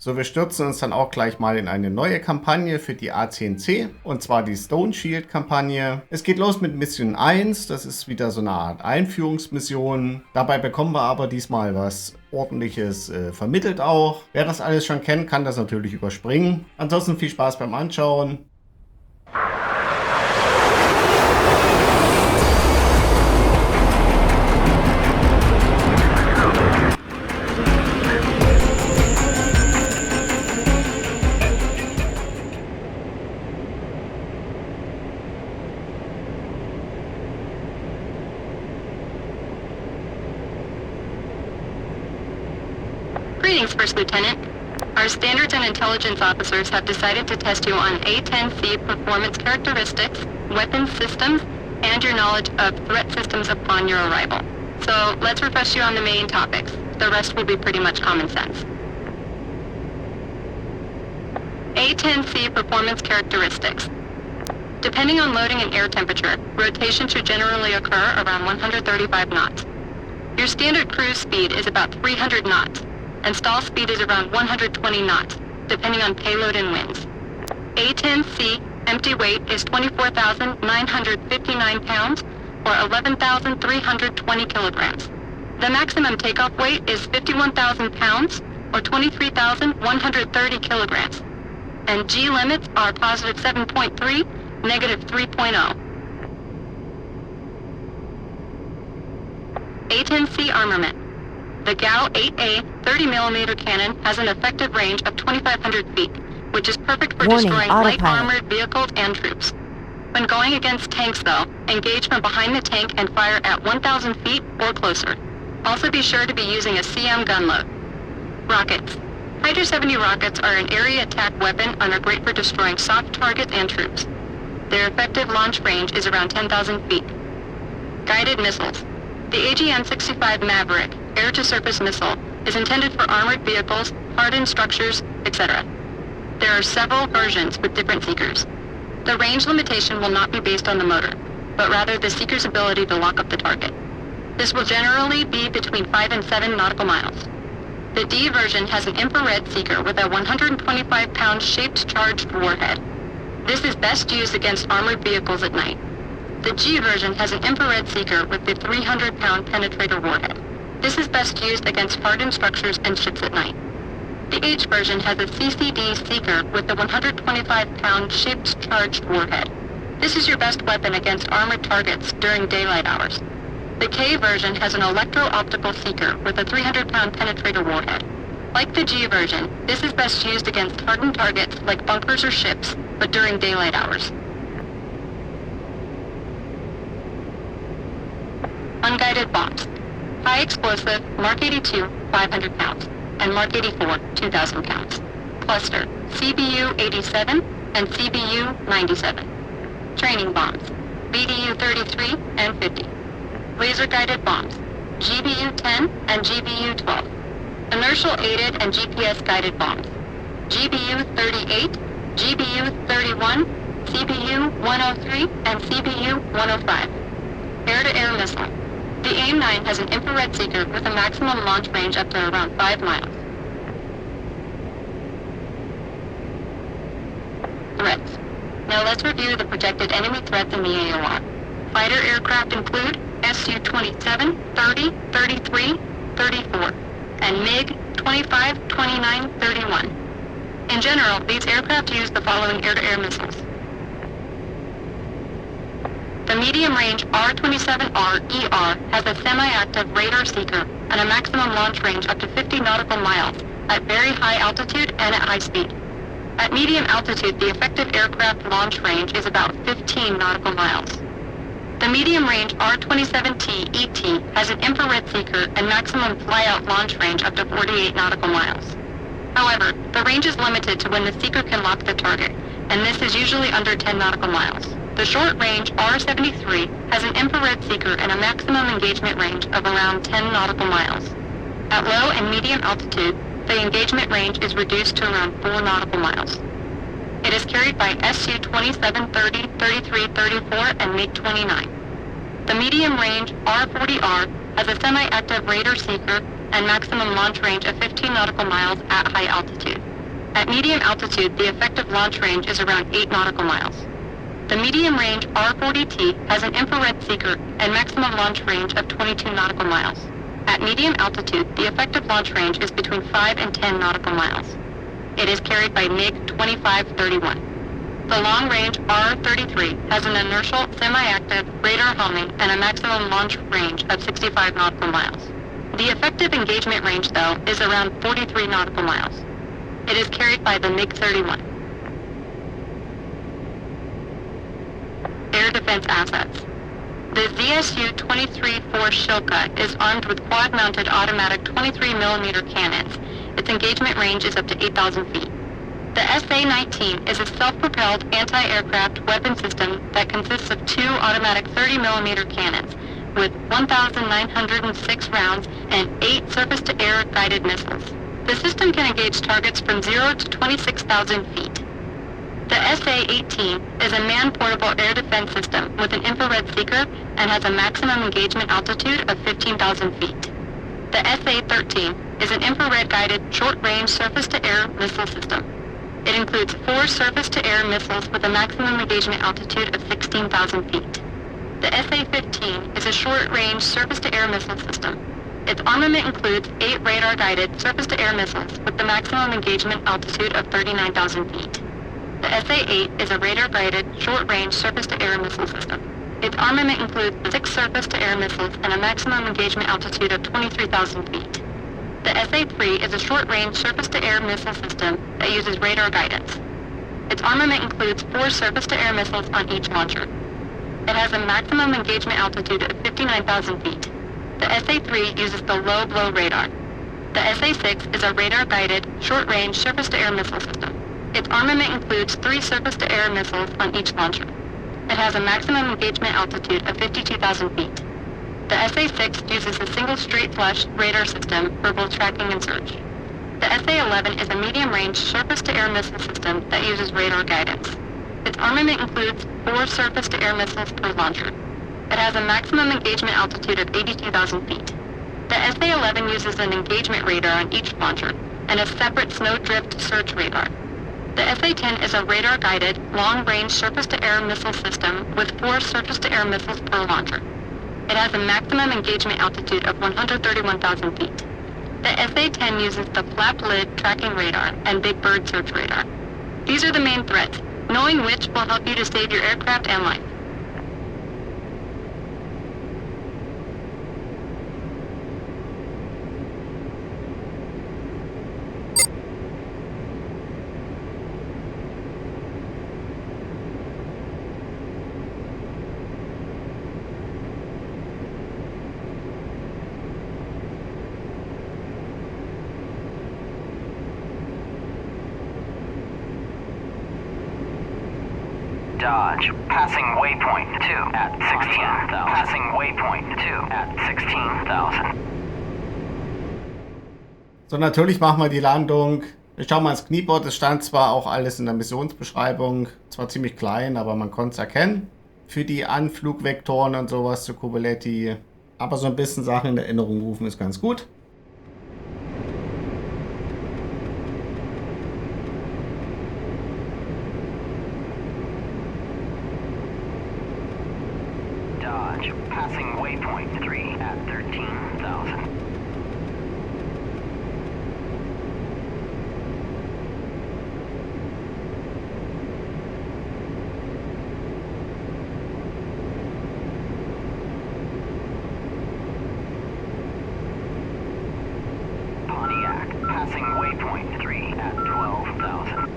So, wir stürzen uns dann auch gleich mal in eine neue Kampagne für die A-10C, und zwar die Stone Shield Kampagne. Es geht los mit Mission 1, das ist wieder so eine Art Einführungsmission. Dabei bekommen wir aber diesmal was Ordentliches vermittelt auch. Wer das alles schon kennt, kann das natürlich überspringen. Ansonsten viel Spaß beim Anschauen. Greetings, First Lieutenant. Our standards and intelligence officers have decided to test you on A-10C performance characteristics, weapons systems, and your knowledge of threat systems upon your arrival. So let's refresh you on the main topics. The rest will be pretty much common sense. A-10C performance characteristics. Depending on loading and air temperature, rotation should generally occur around 135 knots. Your standard cruise speed is about 300 knots. And stall speed is around 120 knots, depending on payload and winds. A-10C empty weight is 24,959 pounds, or 11,320 kilograms. The maximum takeoff weight is 51,000 pounds, or 23,130 kilograms. And G limits are positive 7.3, negative 3.0. A-10C armament. The GAU-8A 30mm cannon has an effective range of 2,500 feet, which is perfect for destroying light armored vehicles and troops. When going against tanks, though, engage from behind the tank and fire at 1,000 feet or closer. Also be sure to be using a CM gun load. Rockets. Hydra 70 rockets are an area attack weapon and are great for destroying soft targets and troops. Their effective launch range is around 10,000 feet. Guided missiles. The AGM-65 Maverick air-to-surface missile is intended for armored vehicles, hardened structures, etc. There are several versions with different seekers. The range limitation will not be based on the motor, but rather the seeker's ability to lock up the target. This will generally be between 5 and 7 nautical miles. The D version has an infrared seeker with a 125-pound shaped charged warhead. This is best used against armored vehicles at night. The G version has an infrared seeker with the 300-pound penetrator warhead. This is best used against hardened structures and ships at night. The H version has a CCD seeker with the 125-pound shaped charged warhead. This is your best weapon against armored targets during daylight hours. The K version has an electro-optical seeker with a 300-pound penetrator warhead. Like the G version, this is best used against hardened targets like bunkers or ships, but during daylight hours. Unguided bombs. High explosive, Mark 82, 500 pounds, and Mark 84, 2,000 pounds. Cluster, CBU 87 and CBU 97. Training bombs, BDU 33 and 50. Laser-guided bombs, GBU 10 and GBU 12. Inertial aided and GPS-guided bombs, GBU 38, GBU 31, CBU 103, and CBU 105. Air-to-air missile. The AIM-9 has an infrared seeker with a maximum launch range up to around 5 miles. Threats. Now let's review the projected enemy threats in the AOR. Fighter aircraft include Su-27, 30, 33, 34, and MiG 25, 29, 31. In general, these aircraft use the following air-to-air missiles. The medium-range R-27R-ER has a semi-active radar seeker and a maximum launch range up to 50 nautical miles at very high altitude and at high speed. At medium altitude, the effective aircraft launch range is about 15 nautical miles. The medium-range R-27T ET has an infrared seeker and maximum fly-out launch range up to 48 nautical miles. However, the range is limited to when the seeker can lock the target, and this is usually under 10 nautical miles. The short-range R-73 has an infrared seeker and a maximum engagement range of around 10 nautical miles. At low and medium altitude, the engagement range is reduced to around 4 nautical miles. It is carried by Su-27, 30, 33, 34, and MiG-29. The medium-range R-40R has a semi-active radar seeker and maximum launch range of 15 nautical miles at high altitude. At medium altitude, the effective launch range is around 8 nautical miles. The medium-range R40T has an infrared seeker and maximum launch range of 22 nautical miles. At medium altitude, the effective launch range is between 5 and 10 nautical miles. It is carried by MiG-2531. The long-range R-33 has an inertial, semi-active, radar homing, and a maximum launch range of 65 nautical miles. The effective engagement range, though, is around 43 nautical miles. It is carried by the MiG-31. Air defense assets. The ZSU-23-4 Shilka is armed with quad-mounted automatic 23mm cannons. Its engagement range is up to 8,000 feet. The SA-19 is a self-propelled anti-aircraft weapon system that consists of 2 automatic 30mm cannons with 1,906 rounds and 8 surface-to-air guided missiles. The system can engage targets from 0 to 26,000 feet. The SA-18 is a man-portable air defense system with an infrared seeker and has a maximum engagement altitude of 15,000 feet. The SA-13 is an infrared-guided short-range surface-to-air missile system. It includes 4 surface-to-air missiles with a maximum engagement altitude of 16,000 feet. The SA-15 is a short-range surface-to-air missile system. Its armament includes 8 radar-guided surface-to-air missiles with the maximum engagement altitude of 39,000 feet. The SA-8 is a radar-guided short-range surface-to-air missile system. Its armament includes 6 surface-to-air missiles and a maximum engagement altitude of 23,000 feet. The SA-3 is a short-range surface-to-air missile system that uses radar guidance. Its armament includes 4 surface-to-air missiles on each launcher. It has a maximum engagement altitude of 59,000 feet. The SA-3 uses the low-blow radar. The SA-6 is a radar-guided, short-range surface-to-air missile system. Its armament includes 3 surface-to-air missiles on each launcher. It has a maximum engagement altitude of 52,000 feet. The SA-6 uses a single straight-flush radar system for both tracking and search. The SA-11 is a medium-range surface-to-air missile system that uses radar guidance. Its armament includes 4 surface-to-air missiles per launcher. It has a maximum engagement altitude of 82,000 feet. The SA-11 uses an engagement radar on each launcher and a separate snowdrift search radar. The SA-10 is a radar-guided, long-range surface-to-air missile system with 4 surface-to-air missiles per launcher. It has a maximum engagement altitude of 131,000 feet. The SA-10 uses the flap-lid tracking radar and Big Bird search radar. These are the main threats, knowing which will help you to save your aircraft and life. Dodge, passing waypoint 2 at 16,000. Passing waypoint 2 at 16,000. So, natürlich machen wir die Landung. Wir schauen mal ins Knieboard. Es stand zwar auch alles in der Missionsbeschreibung, zwar ziemlich klein, aber man konnte es erkennen. Für die Anflugvektoren und sowas zu Kubernetes. Aber so ein bisschen Sachen in Erinnerung rufen ist ganz gut. Dodge, passing waypoint 3 at 13,000. Pontiac, passing waypoint 3 at 12,000.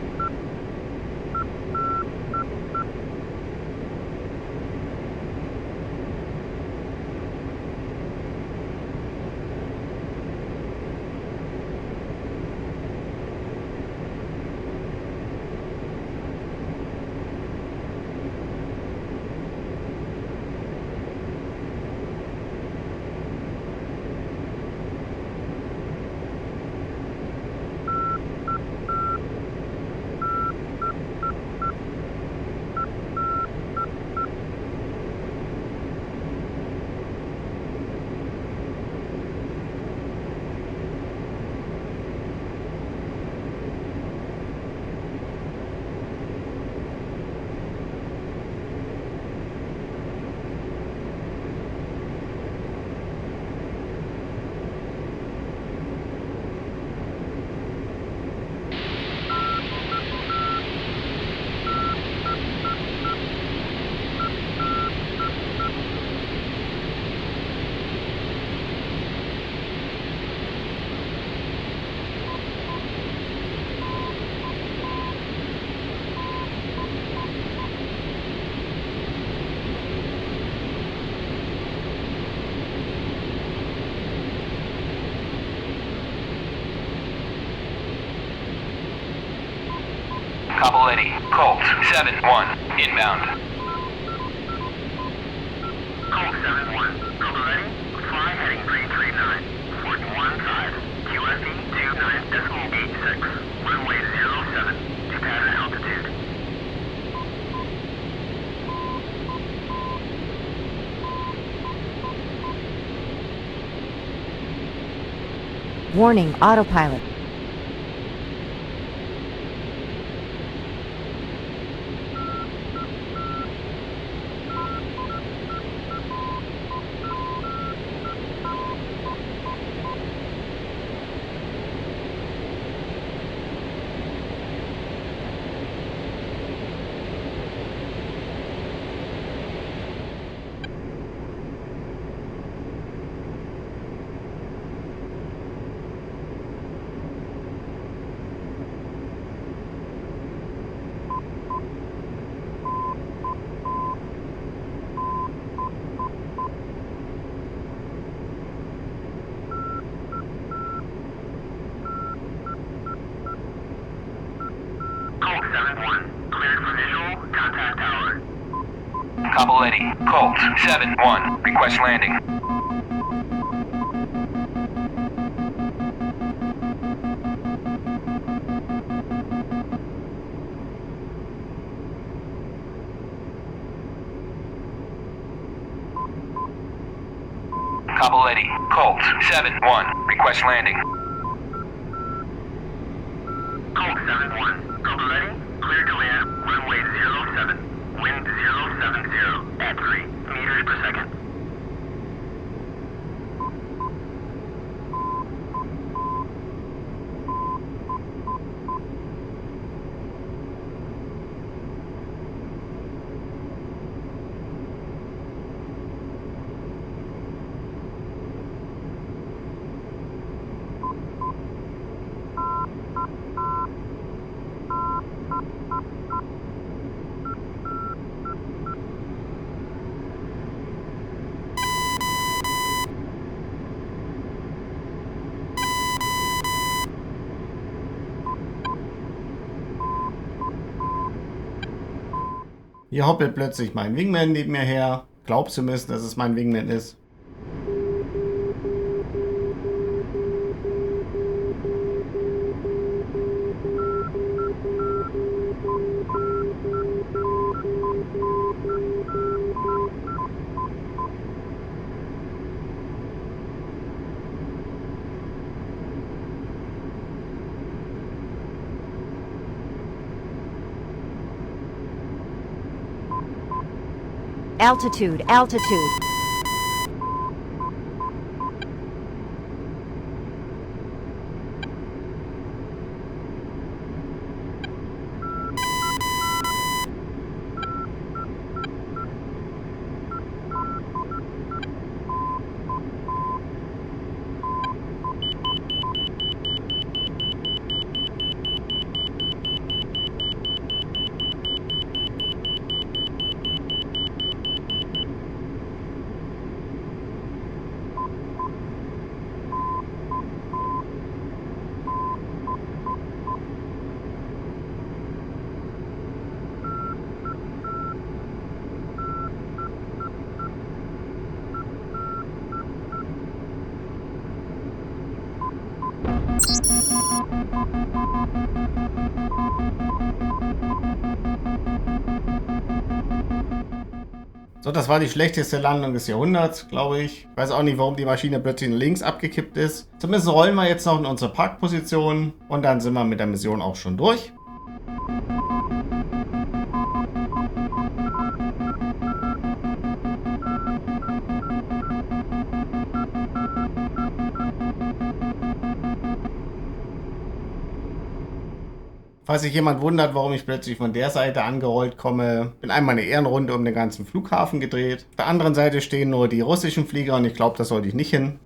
Kapaleti, Colt 7-1, inbound. Colt 7-1, Kapaleti, fly heading 339, 415, QFE 29.86, runway 07, to pattern altitude. Warning, autopilot. Colt 7-1, cleared for visual, contact tower. Kapaleti, Colt 7-1, request landing. Kapaleti, Colt 7-1, request landing. Colt 7-1, Kapaleti, cleared to land, runway 07, wind 070, at 3 meters per second. Hier hoppelt plötzlich mein Wingman neben mir her. Glaubt zu müssen, dass es mein Wingman ist. Altitude, altitude. So, das war die schlechteste Landung des Jahrhunderts, glaube ich. Ich weiß auch nicht, warum die Maschine plötzlich links abgekippt ist. Zumindest rollen wir jetzt noch in unsere Parkposition und dann sind wir mit der Mission auch schon durch. Falls sich jemand wundert, warum ich plötzlich von der Seite angerollt komme, bin einmal eine Ehrenrunde um den ganzen Flughafen gedreht. Auf der anderen Seite stehen nur die russischen Flieger und ich glaube, da sollte ich nicht hin.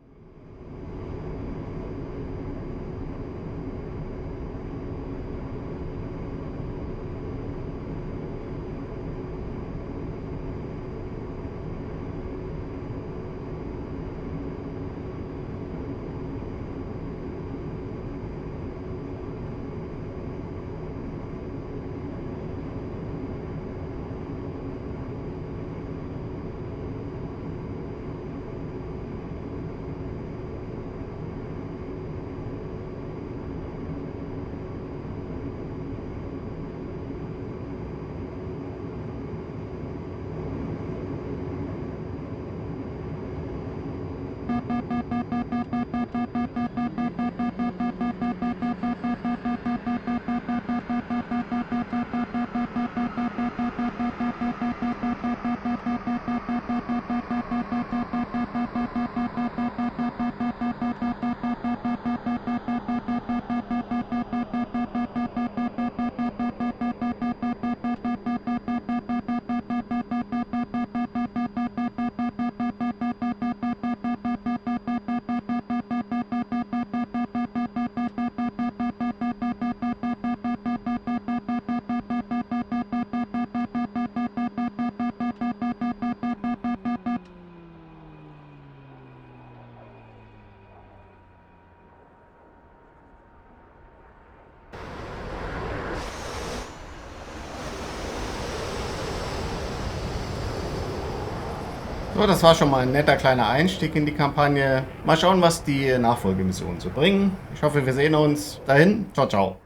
So, das war schon mal ein netter kleiner Einstieg in die Kampagne. Mal schauen, was die Nachfolgemissionen so bringen. Ich hoffe, wir sehen uns dahin. Ciao, ciao.